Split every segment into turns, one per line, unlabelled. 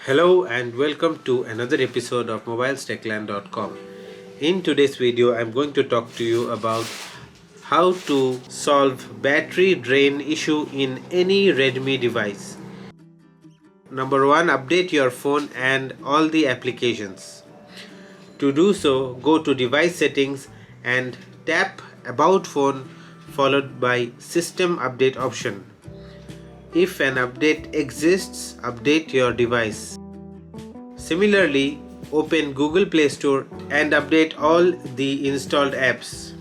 Hello and welcome to another episode of mobilestechland.com. In today's video, I'm going to talk to you about how to solve battery drain issue in any Redmi device. Number 1, update your phone and all the applications. To do so, go to device settings and tap about phone followed by system update option. If an update exists, update your device. Similarly, open Google Play Store and update all the installed apps.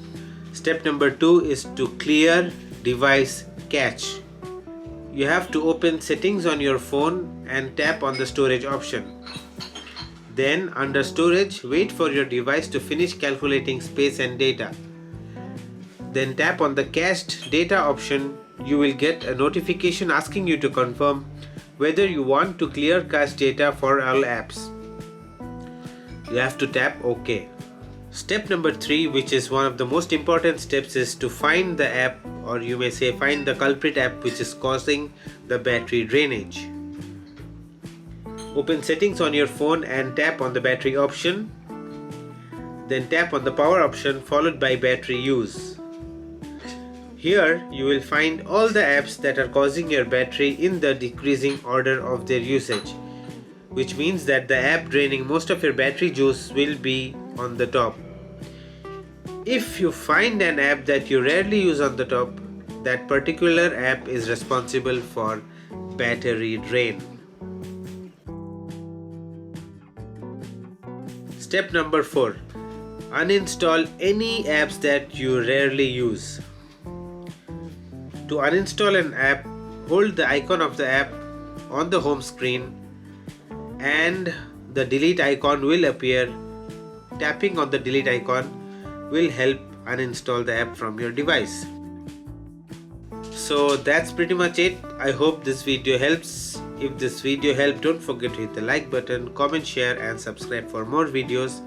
Step number 2 is to clear device cache. You have to open settings on your phone and tap on the storage option. Then under storage, wait for your device to finish calculating space and data. Then tap on the cached data option. You will get a notification asking you to confirm whether you want to clear cache data for all apps. You have to tap OK. Step number 3, which is one of the most important steps, is to find the app, or you may say find the culprit app which is causing the battery drainage. Open settings on your phone and tap on the battery option. Then tap on the power option followed by battery use. Here you will find all the apps that are causing your battery in the decreasing order of their usage, which means that the app draining most of your battery juice will be on the top. If you find an app that you rarely use on the top, that particular app is responsible for battery drain. Step number 4. Uninstall any apps that you rarely use. To uninstall an app, hold the icon of the app on the home screen and the delete icon will appear. Tapping on the delete icon will help uninstall the app from your device. So that's pretty much it. I hope this video helps. If this video helped, don't forget to hit the like button, comment, share and subscribe for more videos.